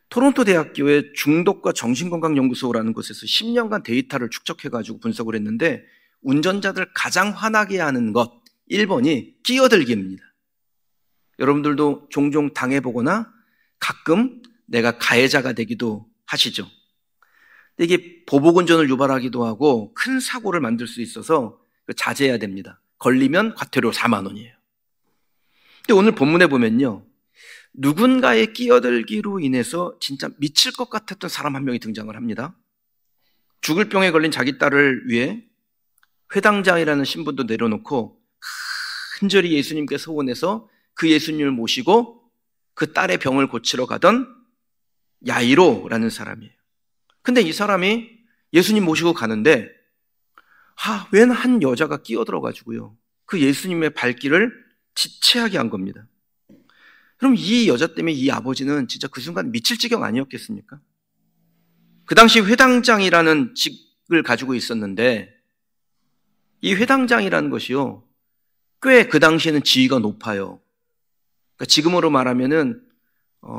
토론토 대학교의 중독과 정신건강연구소라는 곳에서 10년간 데이터를 축적해가지고 분석을 했는데 운전자들 가장 화나게 하는 것 1번이 끼어들기입니다. 여러분들도 종종 당해보거나 가끔 내가 가해자가 되기도 하시죠. 이게 보복운전을 유발하기도 하고 큰 사고를 만들 수 있어서 자제해야 됩니다. 걸리면 과태료 4만 원이에요. 근데 오늘 본문에 보면요, 누군가의 끼어들기로 인해서 진짜 미칠 것 같았던 사람 한 명이 등장을 합니다. 죽을 병에 걸린 자기 딸을 위해 회당장이라는 신분도 내려놓고 간절히 예수님께 소원해서 그 예수님을 모시고 그 딸의 병을 고치러 가던 야이로라는 사람이에요. 근데 이 사람이 예수님 모시고 가는데 웬 한 여자가 끼어들어가지고요, 그 예수님의 발길을 지체하게 한 겁니다. 그럼 이 여자 때문에 이 아버지는 진짜 그 순간 미칠 지경 아니었겠습니까? 그 당시 회당장이라는 직을 가지고 있었는데 이 회당장이라는 것이요, 꽤 그 당시에는 지위가 높아요. 그러니까 지금으로 말하면은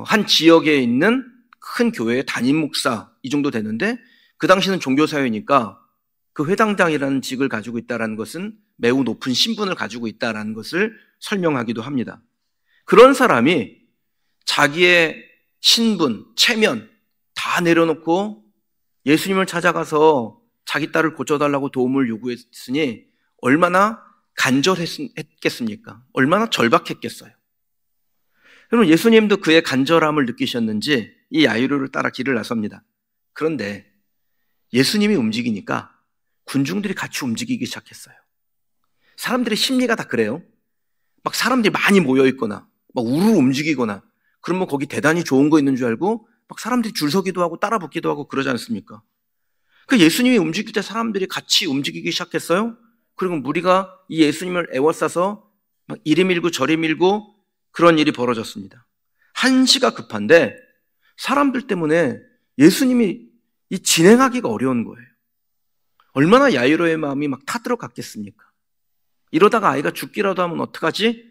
한 지역에 있는 큰 교회의 담임 목사 이 정도 되는데 그 당시는 종교사회니까 그 회당장이라는 직을 가지고 있다는 것은 매우 높은 신분을 가지고 있다는 것을 설명하기도 합니다. 그런 사람이 자기의 신분, 체면 다 내려놓고 예수님을 찾아가서 자기 딸을 고쳐달라고 도움을 요구했으니 얼마나 간절했겠습니까? 얼마나 절박했겠어요. 여러분, 예수님도 그의 간절함을 느끼셨는지 이 야이로를 따라 길을 나섭니다. 그런데 예수님이 움직이니까 군중들이 같이 움직이기 시작했어요. 사람들의 심리가 다 그래요. 막 사람들이 많이 모여있거나 막 우르르 움직이거나 그러면 거기 대단히 좋은 거 있는 줄 알고 막 사람들이 줄 서기도 하고 따라 붙기도 하고 그러지 않습니까? 그 예수님이 움직일 때 사람들이 같이 움직이기 시작했어요. 그리고 무리가 이 예수님을 에워싸서 막 이리 밀고 저리 밀고 그런 일이 벌어졌습니다. 한시가 급한데 사람들 때문에 예수님이 이 진행하기가 어려운 거예요. 얼마나 야이로의 마음이 막 타들어갔겠습니까? 이러다가 아이가 죽기라도 하면 어떡하지?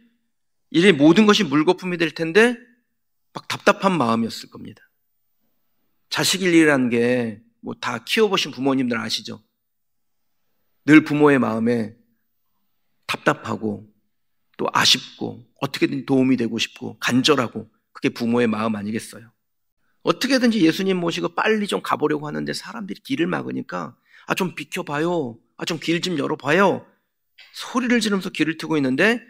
이제 모든 것이 물거품이 될 텐데 막 답답한 마음이었을 겁니다. 자식일 일이라는 게 뭐 다 키워보신 부모님들 아시죠? 늘 부모의 마음에 답답하고 또 아쉽고 어떻게든 도움이 되고 싶고 간절하고 그게 부모의 마음 아니겠어요? 어떻게든지 예수님 모시고 빨리 좀 가보려고 하는데 사람들이 길을 막으니까 좀 비켜봐요, 좀 길 좀 열어봐요 소리를 지르면서 길을 트고 있는데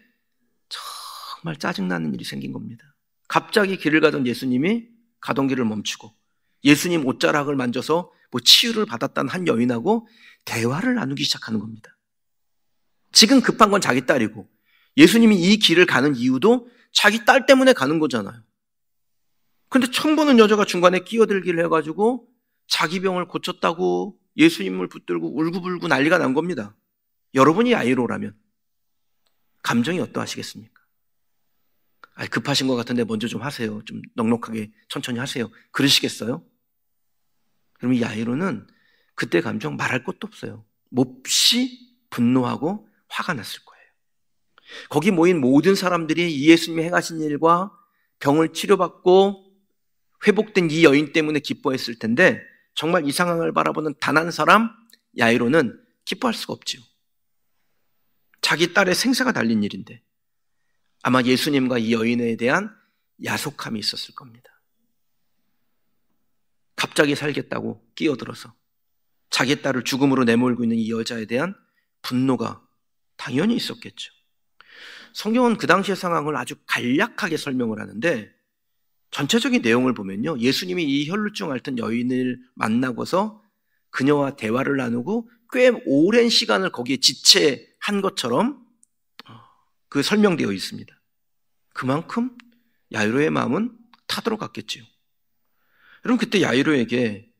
정말 짜증나는 일이 생긴 겁니다. 갑자기 길을 가던 예수님이 가던 길을 멈추고 예수님 옷자락을 만져서 뭐 치유를 받았다는 한 여인하고 대화를 나누기 시작하는 겁니다. 지금 급한 건 자기 딸이고 예수님이 이 길을 가는 이유도 자기 딸 때문에 가는 거잖아요. 근데 처음 보는 여자가 중간에 끼어들기를 해가지고 자기 병을 고쳤다고 예수님을 붙들고 울고불고 난리가 난 겁니다. 여러분이 야이로라면 감정이 어떠하시겠습니까? 급하신 것 같은데 먼저 좀 하세요. 좀 넉넉하게 천천히 하세요. 그러시겠어요? 그럼 이 야이로는 그때 감정 말할 것도 없어요. 몹시 분노하고 화가 났을 거예요. 거기 모인 모든 사람들이 이 예수님이 행하신 일과 병을 치료받고 회복된 이 여인 때문에 기뻐했을 텐데 정말 이 상황을 바라보는 단 한 사람 야이로는 기뻐할 수가 없죠. 자기 딸의 생사가 달린 일인데 아마 예수님과 이 여인에 대한 야속함이 있었을 겁니다. 갑자기 살겠다고 끼어들어서 자기 딸을 죽음으로 내몰고 있는 이 여자에 대한 분노가 당연히 있었겠죠. 성경은 그 당시의 상황을 아주 간략하게 설명을 하는데 전체적인 내용을 보면요, 예수님이 이 혈루증 앓던 여인을 만나고서 그녀와 대화를 나누고 꽤 오랜 시간을 거기에 지체한 것처럼 그 설명되어 있습니다. 그만큼 야이로의 마음은 타들어갔겠지요. 여러분, 그때 야이로에게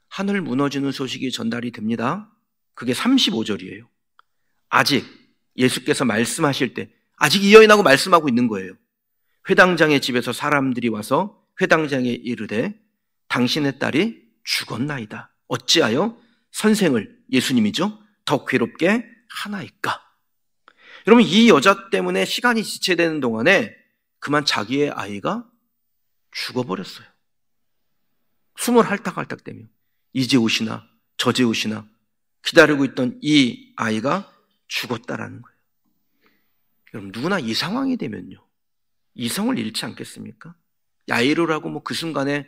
하늘 무너지는 소식이 전달이 됩니다. 그게 35절이에요. 아직 예수께서 말씀하실 때 아직 이 여인하고 말씀하고 있는 거예요. 회당장의 집에서 사람들이 와서 회당장에 이르되 당신의 딸이 죽었나이다. 어찌하여 선생을, 예수님이죠, 더 괴롭게 하나이까? 여러분, 이 여자 때문에 시간이 지체되는 동안에 그만 자기의 아이가 죽어버렸어요. 숨을 할딱할딱대며 이제 오시나 저제 오시나 기다리고 있던 이 아이가 죽었다라는 거예요. 여러분, 누구나 이 상황이 되면요, 이성을 잃지 않겠습니까? 야이로라고 그 순간에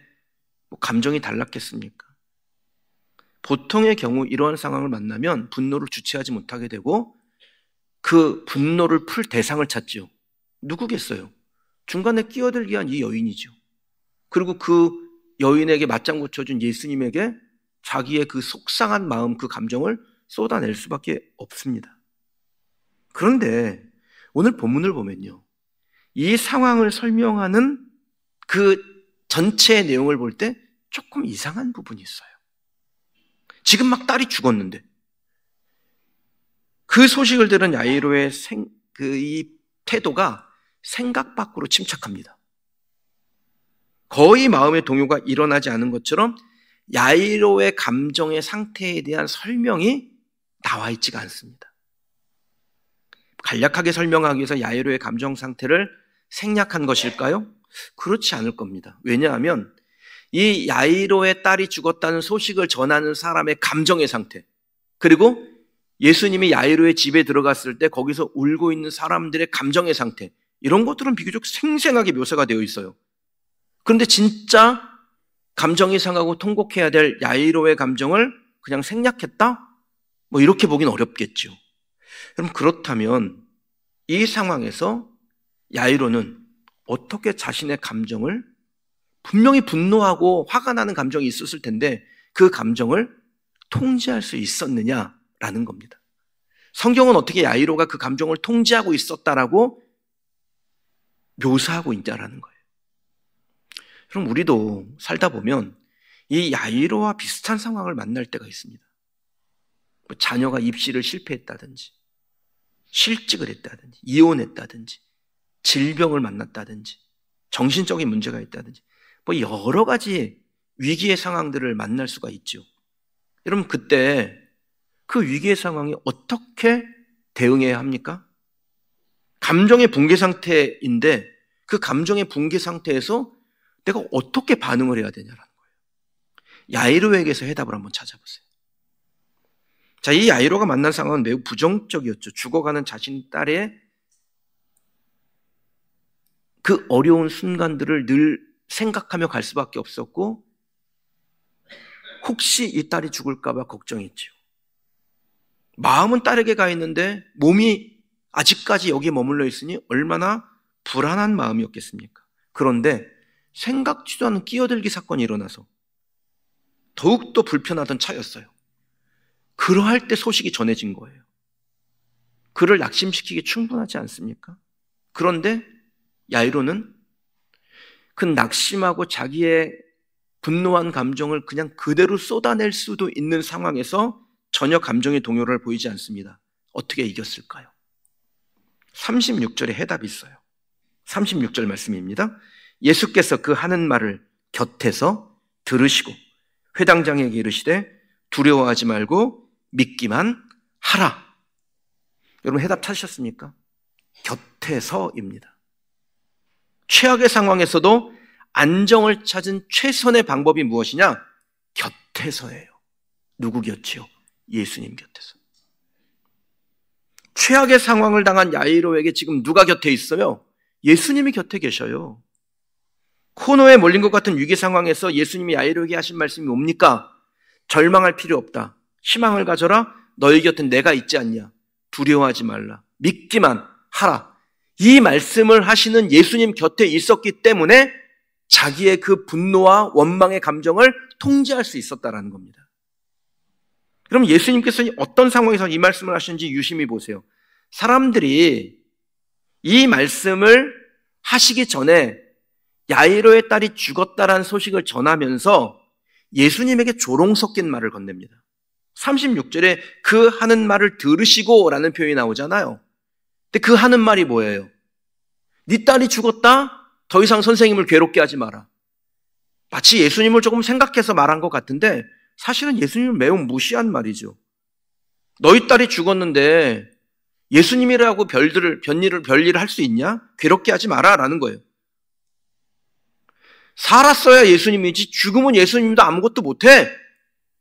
감정이 달랐겠습니까? 보통의 경우 이러한 상황을 만나면 분노를 주체하지 못하게 되고 그 분노를 풀 대상을 찾죠. 누구겠어요? 중간에 끼어들기 위한 이 여인이죠. 그리고 그 여인에게 맞장구 쳐준 예수님에게 자기의 그 속상한 마음, 그 감정을 쏟아낼 수밖에 없습니다. 그런데 오늘 본문을 보면요, 이 상황을 설명하는 그 전체의 내용을 볼 때 조금 이상한 부분이 있어요. 지금 막 딸이 죽었는데 그 소식을 들은 야이로의 이 태도가 생각 밖으로 침착합니다. 거의 마음의 동요가 일어나지 않은 것처럼 야이로의 감정의 상태에 대한 설명이 나와 있지가 않습니다. 간략하게 설명하기 위해서 야이로의 감정 상태를 생략한 것일까요? 그렇지 않을 겁니다. 왜냐하면 이 야이로의 딸이 죽었다는 소식을 전하는 사람의 감정의 상태, 그리고 예수님이 야이로의 집에 들어갔을 때 거기서 울고 있는 사람들의 감정의 상태, 이런 것들은 비교적 생생하게 묘사가 되어 있어요. 그런데 진짜 감정이 상하고 통곡해야 될 야이로의 감정을 그냥 생략했다? 이렇게 보긴 어렵겠죠. 그럼 그렇다면 이 상황에서 야이로는 어떻게 자신의 감정을, 분명히 분노하고 화가 나는 감정이 있었을 텐데 그 감정을 통제할 수 있었느냐라는 겁니다. 성경은 어떻게 야이로가 그 감정을 통제하고 있었다라고 묘사하고 있냐라는 거예요. 그럼 우리도 살다 보면 이 야이로와 비슷한 상황을 만날 때가 있습니다. 자녀가 입시를 실패했다든지, 실직을 했다든지, 이혼했다든지, 질병을 만났다든지, 정신적인 문제가 있다든지, 여러 가지 위기의 상황들을 만날 수가 있죠. 여러분, 그때 그 위기의 상황에 어떻게 대응해야 합니까? 감정의 붕괴 상태인데 그 감정의 붕괴 상태에서 내가 어떻게 반응을 해야 되냐라는 거예요. 야이로에게서 해답을 한번 찾아보세요. 자, 이 야이로가 만난 상황은 매우 부정적이었죠. 죽어가는 자신 딸의 그 어려운 순간들을 늘 생각하며 갈 수밖에 없었고, 혹시 이 딸이 죽을까 봐 걱정했죠. 마음은 딸에게 가 있는데 몸이 아직까지 여기에 머물러 있으니 얼마나 불안한 마음이었겠습니까? 그런데 생각지도 않은 끼어들기 사건이 일어나서 더욱더 불편하던 차였어요. 그러할 때 소식이 전해진 거예요. 그를 낙심시키기 충분하지 않습니까? 그런데 야이로는 그 낙심하고 자기의 분노한 감정을 그냥 그대로 쏟아낼 수도 있는 상황에서 전혀 감정의 동요를 보이지 않습니다. 어떻게 이겼을까요? 36절에 해답이 있어요. 36절 말씀입니다. 예수께서 그 하는 말을 곁에서 들으시고 회당장에게 이르시되 두려워하지 말고 믿기만 하라. 여러분, 해답 찾으셨습니까? 곁에서입니다. 최악의 상황에서도 안정을 찾은 최선의 방법이 무엇이냐? 곁에서예요. 누구 곁이요? 예수님 곁에서. 최악의 상황을 당한 야이로에게 지금 누가 곁에 있어요? 예수님이 곁에 계셔요. 코너에 몰린 것 같은 위기 상황에서 예수님이 야이로에게 하신 말씀이 뭡니까? 절망할 필요 없다. 희망을 가져라. 너희 곁엔 내가 있지 않냐. 두려워하지 말라. 믿기만 하라. 이 말씀을 하시는 예수님 곁에 있었기 때문에 자기의 그 분노와 원망의 감정을 통제할 수 있었다는 겁니다. 그럼 예수님께서 어떤 상황에서 이 말씀을 하시는지 유심히 보세요. 사람들이 이 말씀을 하시기 전에 야이로의 딸이 죽었다라는 소식을 전하면서 예수님에게 조롱 섞인 말을 건넵니다. 36절에 그 하는 말을 들으시고 라는 표현이 나오잖아요. 근데 그 하는 말이 뭐예요? 네 딸이 죽었다? 더 이상 선생님을 괴롭게 하지 마라. 마치 예수님을 조금 생각해서 말한 것 같은데 사실은 예수님을 매우 무시한 말이죠. 너희 딸이 죽었는데 예수님이라고 별일을 할 수 있냐? 괴롭게 하지 마라 라는 거예요. 살았어야 예수님이지 죽으면 예수님도 아무것도 못해.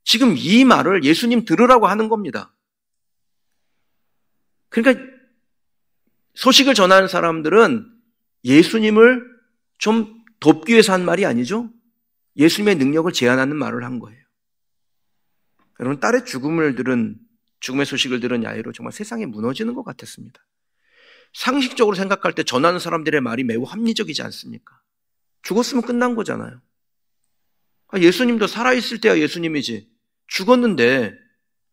지금 이 말을 예수님 들으라고 하는 겁니다. 그러니까 소식을 전하는 사람들은 예수님을 좀 돕기 위해서 한 말이 아니죠. 예수님의 능력을 제한하는 말을 한 거예요. 여러분, 딸의 죽음의 소식을 들은 야이로 정말 세상이 무너지는 것 같았습니다. 상식적으로 생각할 때 전하는 사람들의 말이 매우 합리적이지 않습니까? 죽었으면 끝난 거잖아요. 예수님도 살아있을 때야 예수님이지. 죽었는데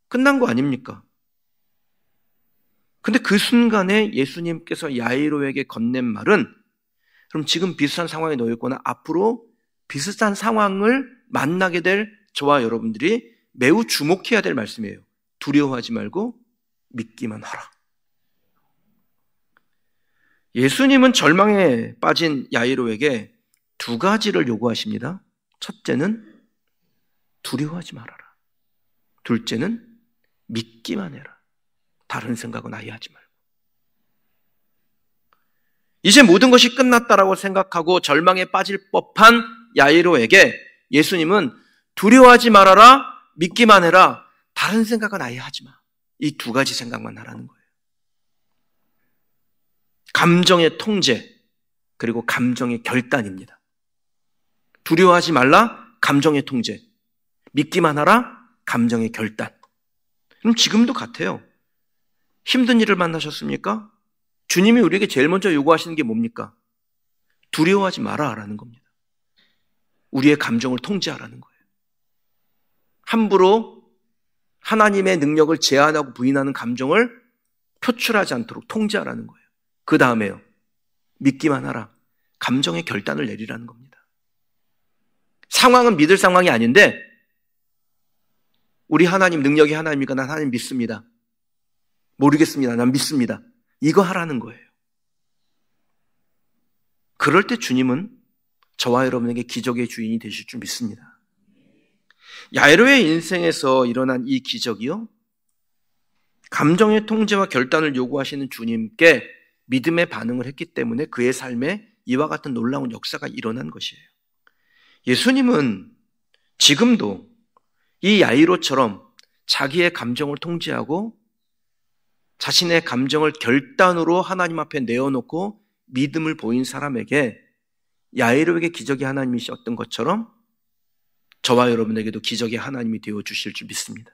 끝난 거 아닙니까? 근데 그 순간에 예수님께서 야이로에게 건넨 말은, 그럼 지금 비슷한 상황에 놓여 있거나 앞으로 비슷한 상황을 만나게 될 저와 여러분들이 매우 주목해야 될 말씀이에요. 두려워하지 말고 믿기만 하라. 예수님은 절망에 빠진 야이로에게 두 가지를 요구하십니다. 첫째는 두려워하지 말아라. 둘째는 믿기만 해라. 다른 생각은 아예 하지 말고. 이제 모든 것이 끝났다라고 생각하고 절망에 빠질 법한 야이로에게 예수님은 두려워하지 말아라, 믿기만 해라, 다른 생각은 아예 하지 마. 이 두 가지 생각만 하라는 거예요. 감정의 통제, 그리고 감정의 결단입니다. 두려워하지 말라, 감정의 통제. 믿기만 하라, 감정의 결단. 그럼 지금도 같아요. 힘든 일을 만나셨습니까? 주님이 우리에게 제일 먼저 요구하시는 게 뭡니까? 두려워하지 마라라는 겁니다. 우리의 감정을 통제하라는 거예요. 함부로 하나님의 능력을 제한하고 부인하는 감정을 표출하지 않도록 통제하라는 거예요. 그 다음에요, 믿기만 하라. 감정의 결단을 내리라는 겁니다. 상황은 믿을 상황이 아닌데 우리 하나님 능력이 하나님이니까 난 하나님 믿습니다. 모르겠습니다. 난 믿습니다. 이거 하라는 거예요. 그럴 때 주님은 저와 여러분에게 기적의 주인이 되실 줄 믿습니다. 야이로의 인생에서 일어난 이 기적이요, 감정의 통제와 결단을 요구하시는 주님께 믿음의 반응을 했기 때문에 그의 삶에 이와 같은 놀라운 역사가 일어난 것이에요. 예수님은 지금도 이 야이로처럼 자기의 감정을 통제하고 자신의 감정을 결단으로 하나님 앞에 내어놓고 믿음을 보인 사람에게, 야이로에게 기적의 하나님이셨던 것처럼 저와 여러분에게도 기적의 하나님이 되어주실 줄 믿습니다.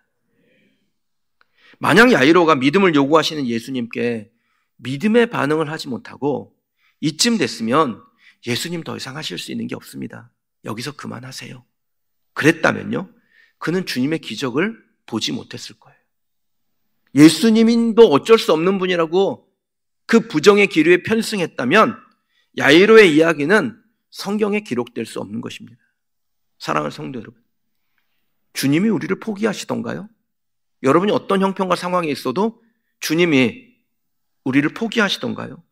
만약 야이로가 믿음을 요구하시는 예수님께 믿음의 반응을 하지 못하고 이쯤 됐으면 예수님 더 이상 하실 수 있는 게 없습니다. 여기서 그만하세요. 그랬다면요, 그는 주님의 기적을 보지 못했을 거예요. 예수님도 어쩔 수 없는 분이라고 그 부정의 기류에 편승했다면 야이로의 이야기는 성경에 기록될 수 없는 것입니다. 사랑하는 성도 여러분, 주님이 우리를 포기하시던가요? 여러분이 어떤 형편과 상황에 있어도 주님이 우리를 포기하시던가요?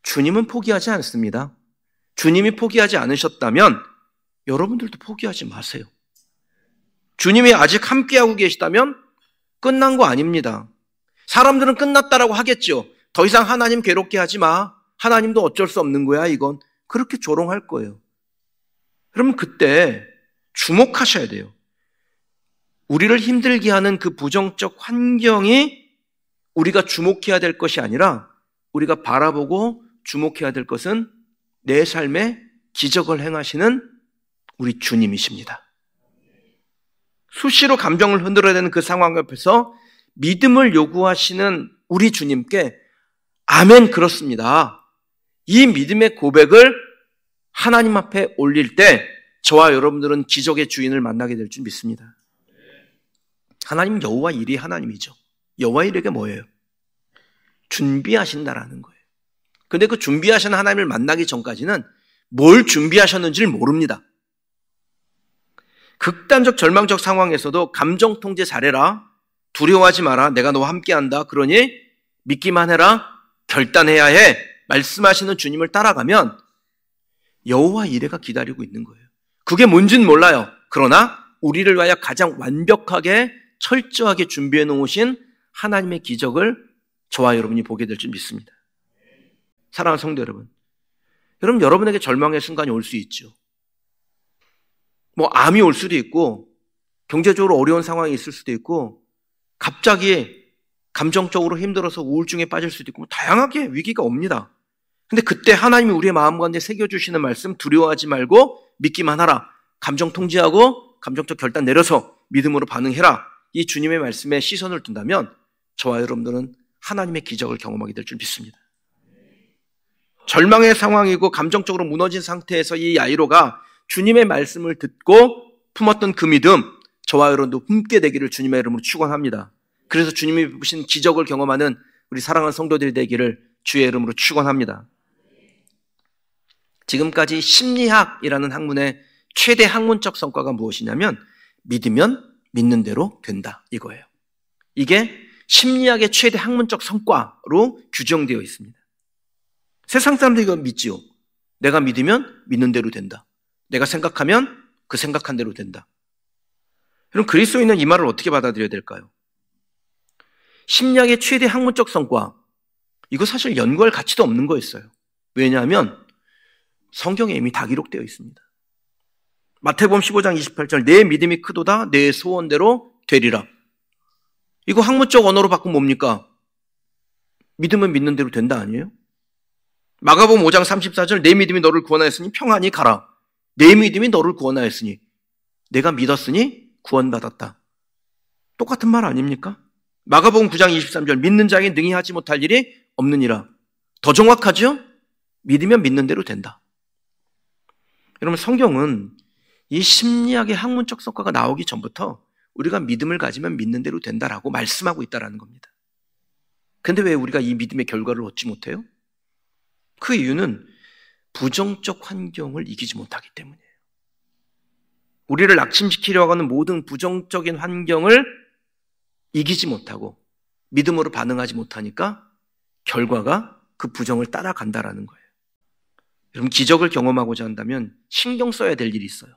주님은 포기하지 않습니다. 주님이 포기하지 않으셨다면 여러분들도 포기하지 마세요. 주님이 아직 함께하고 계시다면 끝난 거 아닙니다. 사람들은 끝났다라고 하겠죠. 더 이상 하나님 괴롭게 하지 마. 하나님도 어쩔 수 없는 거야, 이건. 그렇게 조롱할 거예요. 그러면 그때 주목하셔야 돼요. 우리를 힘들게 하는 그 부정적 환경이 우리가 주목해야 될 것이 아니라 우리가 바라보고 주목해야 될 것은 내 삶에 기적을 행하시는 우리 주님이십니다. 수시로 감정을 흔들어야 되는 그 상황 옆에서 믿음을 요구하시는 우리 주님께 아멘, 그렇습니다. 이 믿음의 고백을 하나님 앞에 올릴 때 저와 여러분들은 기적의 주인을 만나게 될 줄 믿습니다. 하나님 여호와 일이 하나님이죠. 여호와 일에게 뭐예요? 준비하신다라는 거예요. 근데 그 준비하신 하나님을 만나기 전까지는 뭘 준비하셨는지를 모릅니다. 극단적 절망적 상황에서도 감정 통제 잘해라, 두려워하지 마라, 내가 너와 함께한다, 그러니 믿기만 해라, 결단해야 해, 말씀하시는 주님을 따라가면 여호와 이레가 기다리고 있는 거예요. 그게 뭔지는 몰라요. 그러나 우리를 위하여 가장 완벽하게 철저하게 준비해 놓으신 하나님의 기적을 저와 여러분이 보게 될 줄 믿습니다. 사랑하는 성도 여러분, 여러분에게 절망의 순간이 올 수 있죠. 뭐 암이 올 수도 있고 경제적으로 어려운 상황이 있을 수도 있고 갑자기 감정적으로 힘들어서 우울증에 빠질 수도 있고 다양하게 위기가 옵니다. 근데 그때 하나님이 우리의 마음 가운데 새겨주시는 말씀, 두려워하지 말고 믿기만 하라. 감정 통제하고 감정적 결단 내려서 믿음으로 반응해라. 이 주님의 말씀에 시선을 둔다면 저와 여러분들은 하나님의 기적을 경험하게 될 줄 믿습니다. 절망의 상황이고 감정적으로 무너진 상태에서 이 야이로가 주님의 말씀을 듣고 품었던 그 믿음, 저와 여러분도 품게 되기를 주님의 이름으로 축원합니다. 그래서 주님이 베푸신 기적을 경험하는 우리 사랑하는 성도들이 되기를 주의 이름으로 축원합니다. 지금까지 심리학이라는 학문의 최대 학문적 성과가 무엇이냐면 믿으면 믿는 대로 된다 이거예요. 이게 심리학의 최대 학문적 성과로 규정되어 있습니다. 세상 사람들이 이거 믿지요. 내가 믿으면 믿는 대로 된다. 내가 생각하면 그 생각한 대로 된다. 그럼 그리스도인은 이 말을 어떻게 받아들여야 될까요? 심리학의 최대 학문적 성과, 이거 사실 연구할 가치도 없는 거였어요. 왜냐하면 성경에 이미 다 기록되어 있습니다. 마태복음 15장 28절 내 믿음이 크도다 내 소원대로 되리라. 이거 학문적 언어로 바꾸면 뭡니까? 믿으면 믿는 대로 된다 아니에요? 마가복음 5장 34절 내 믿음이 너를 구원하였으니 평안히 가라. 내 믿음이 너를 구원하였으니 내가 믿었으니 구원받았다. 똑같은 말 아닙니까? 마가복음 9장 23절 믿는 자에게 능히 하지 못할 일이 없느니라. 더 정확하죠? 믿으면 믿는 대로 된다. 여러분 성경은 이 심리학의 학문적 성과가 나오기 전부터 우리가 믿음을 가지면 믿는 대로 된다라고 말씀하고 있다는 겁니다. 그런데 왜 우리가 이 믿음의 결과를 얻지 못해요? 그 이유는 부정적 환경을 이기지 못하기 때문이에요. 우리를 낙심시키려고 하는 모든 부정적인 환경을 이기지 못하고 믿음으로 반응하지 못하니까 결과가 그 부정을 따라간다라는 거예요. 여러분 기적을 경험하고자 한다면 신경 써야 될 일이 있어요.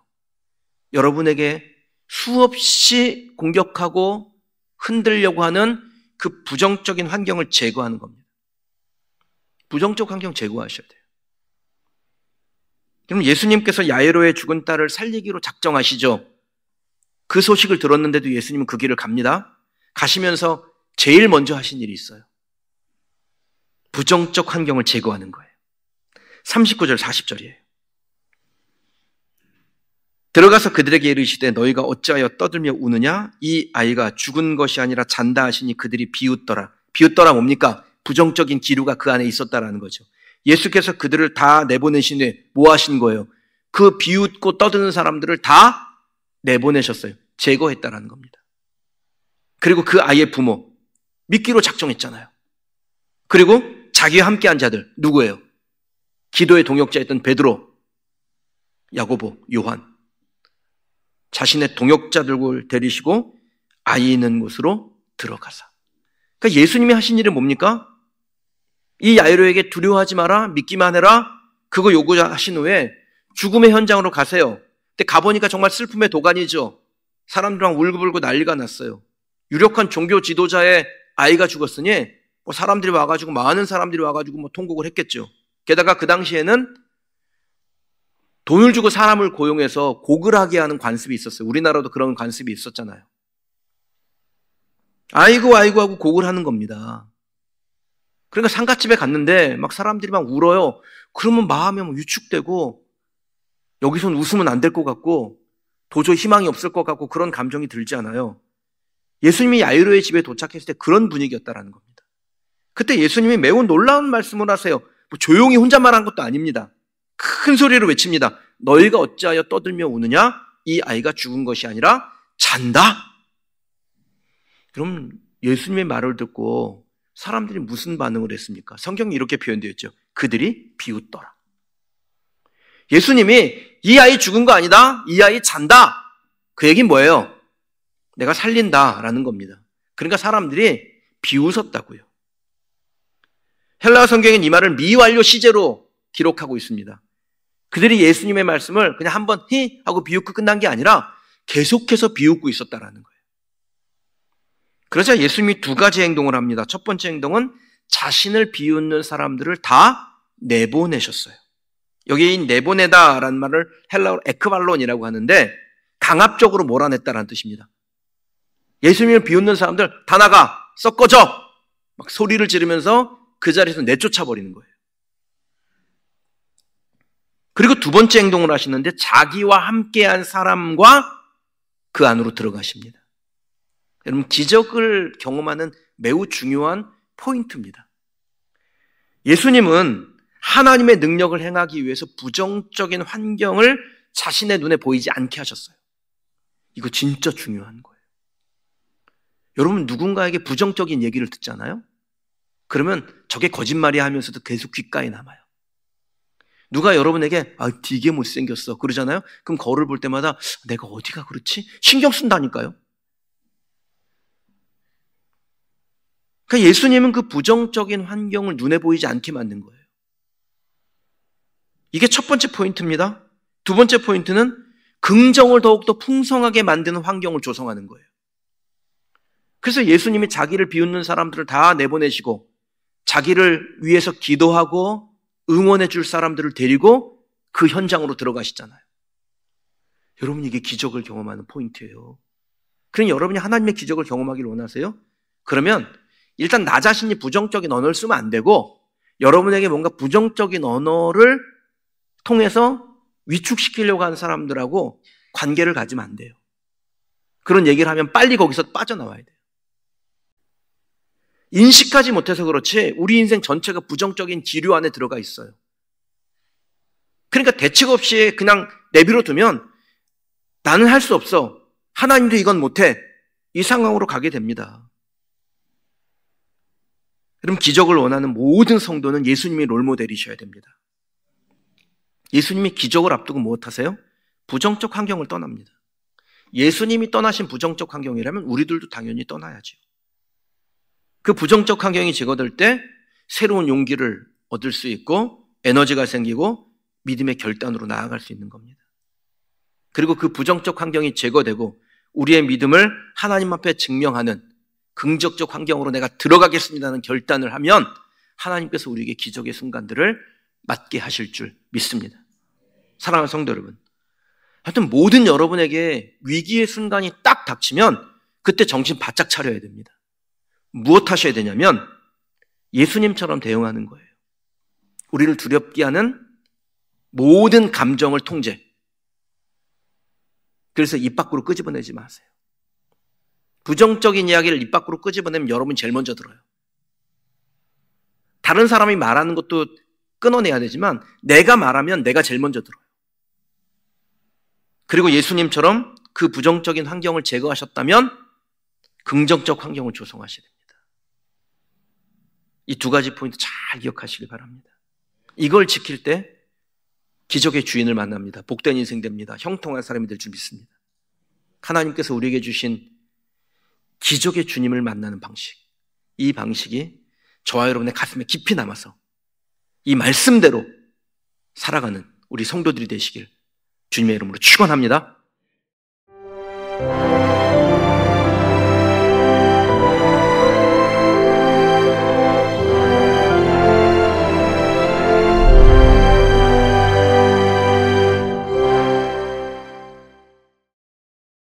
여러분에게 수없이 공격하고 흔들려고 하는 그 부정적인 환경을 제거하는 겁니다. 부정적 환경 제거하셔야 돼요. 그럼 예수님께서 야이로의 죽은 딸을 살리기로 작정하시죠. 그 소식을 들었는데도 예수님은 그 길을 갑니다. 가시면서 제일 먼저 하신 일이 있어요. 부정적 환경을 제거하는 거예요. 39절 40절이에요. 들어가서 그들에게 이르시되 너희가 어찌하여 떠들며 우느냐? 이 아이가 죽은 것이 아니라 잔다 하시니 그들이 비웃더라. 비웃더라 뭡니까? 부정적인 기류가 그 안에 있었다라는 거죠. 예수께서 그들을 다 내보내시는데 뭐 하신 거예요? 그 비웃고 떠드는 사람들을 다 내보내셨어요. 제거했다라는 겁니다. 그리고 그 아이의 부모 믿기로 작정했잖아요. 그리고 자기와 함께한 자들 누구예요? 기도의 동역자였던 베드로, 야고보, 요한 자신의 동역자들을 데리시고 아이 있는 곳으로 들어가사. 그러니까 예수님이 하신 일은 뭡니까? 이 야이로에게 두려워하지 마라, 믿기만 해라, 그거 요구하신 후에 죽음의 현장으로 가세요. 근데 가보니까 정말 슬픔의 도가니죠. 사람들랑 울고불고 난리가 났어요. 유력한 종교 지도자의 아이가 죽었으니 뭐 사람들이 와가지고 많은 사람들이 와가지고 뭐 통곡을 했겠죠. 게다가 그 당시에는 돈을 주고 사람을 고용해서 곡을 하게 하는 관습이 있었어요. 우리나라도 그런 관습이 있었잖아요. 아이고 아이고 하고 곡을 하는 겁니다. 그러니까 상가집에 갔는데 막 사람들이 막 울어요. 그러면 마음이 막 위축되고 여기선 웃으면 안 될 것 같고 도저히 희망이 없을 것 같고 그런 감정이 들지 않아요. 예수님이 야이로의 집에 도착했을 때 그런 분위기였다라는 겁니다. 그때 예수님이 매우 놀라운 말씀을 하세요. 뭐 조용히 혼잣말 한 것도 아닙니다. 큰 소리로 외칩니다. 너희가 어찌하여 떠들며 우느냐? 이 아이가 죽은 것이 아니라 잔다. 그럼 예수님의 말을 듣고 사람들이 무슨 반응을 했습니까? 성경이 이렇게 표현되어 있죠. 그들이 비웃더라. 예수님이 이 아이 죽은 거 아니다. 이 아이 잔다. 그 얘기는 뭐예요? 내가 살린다라는 겁니다. 그러니까 사람들이 비웃었다고요. 헬라어 성경은 이 말을 미완료 시제로 기록하고 있습니다. 그들이 예수님의 말씀을 그냥 한번 히 하고 비웃고 끝난 게 아니라 계속해서 비웃고 있었다라는 거예요. 그러자 예수님이 두 가지 행동을 합니다. 첫 번째 행동은 자신을 비웃는 사람들을 다 내보내셨어요. 여기 내보내다라는 말을 헬라어로 에크발론이라고 하는데 강압적으로 몰아냈다라는 뜻입니다. 예수님을 비웃는 사람들 다 나가, 썩 꺼져! 막 소리를 지르면서 그 자리에서 내쫓아 버리는 거예요. 그리고 두 번째 행동을 하시는데 자기와 함께한 사람과 그 안으로 들어가십니다. 여러분, 기적을 경험하는 매우 중요한 포인트입니다. 예수님은 하나님의 능력을 행하기 위해서 부정적인 환경을 자신의 눈에 보이지 않게 하셨어요. 이거 진짜 중요한 거예요. 여러분, 누군가에게 부정적인 얘기를 듣잖아요? 그러면 저게 거짓말이야 하면서도 계속 귓가에 남아요. 누가 여러분에게 되게 못생겼어 그러잖아요? 그럼 거울을 볼 때마다 내가 어디가 그렇지? 신경 쓴다니까요. 그러니까 예수님은 그 부정적인 환경을 눈에 보이지 않게 만든 거예요. 이게 첫 번째 포인트입니다. 두 번째 포인트는 긍정을 더욱더 풍성하게 만드는 환경을 조성하는 거예요. 그래서 예수님이 자기를 비웃는 사람들을 다 내보내시고 자기를 위해서 기도하고 응원해 줄 사람들을 데리고 그 현장으로 들어가시잖아요. 여러분, 이게 기적을 경험하는 포인트예요. 그러니 여러분이 하나님의 기적을 경험하기를 원하세요? 그러면 일단 나 자신이 부정적인 언어를 쓰면 안 되고 여러분에게 뭔가 부정적인 언어를 통해서 위축시키려고 하는 사람들하고 관계를 가지면 안 돼요. 그런 얘기를 하면 빨리 거기서 빠져나와야 돼요. 인식하지 못해서 그렇지 우리 인생 전체가 부정적인 기류 안에 들어가 있어요. 그러니까 대책 없이 그냥 내버려 두면 나는 할 수 없어, 하나님도 이건 못해, 이 상황으로 가게 됩니다. 여러분, 기적을 원하는 모든 성도는 예수님이 롤모델이셔야 됩니다. 예수님이 기적을 앞두고 무엇하세요? 부정적 환경을 떠납니다. 예수님이 떠나신 부정적 환경이라면 우리들도 당연히 떠나야죠. 그 부정적 환경이 제거될 때 새로운 용기를 얻을 수 있고 에너지가 생기고 믿음의 결단으로 나아갈 수 있는 겁니다. 그리고 그 부정적 환경이 제거되고 우리의 믿음을 하나님 앞에 증명하는 긍정적 환경으로 내가 들어가겠습니다는 결단을 하면 하나님께서 우리에게 기적의 순간들을 맞게 하실 줄 믿습니다. 사랑하는 성도 여러분, 하여튼 모든 여러분에게 위기의 순간이 딱 닥치면 그때 정신 바짝 차려야 됩니다. 무엇 하셔야 되냐면 예수님처럼 대응하는 거예요. 우리를 두렵게 하는 모든 감정을 통제. 그래서 입 밖으로 끄집어내지 마세요. 부정적인 이야기를 입 밖으로 끄집어내면 여러분이 제일 먼저 들어요. 다른 사람이 말하는 것도 끊어내야 되지만 내가 말하면 내가 제일 먼저 들어요. 그리고 예수님처럼 그 부정적인 환경을 제거하셨다면 긍정적 환경을 조성하셔야 됩니다. 이 두 가지 포인트 잘 기억하시기 바랍니다. 이걸 지킬 때 기적의 주인을 만납니다. 복된 인생 됩니다. 형통한 사람이 될 줄 믿습니다. 하나님께서 우리에게 주신 기적의 주님을 만나는 방식, 이 방식이 저와 여러분의 가슴에 깊이 남아서 이 말씀대로 살아가는 우리 성도들이 되시길 주님의 이름으로 축원합니다.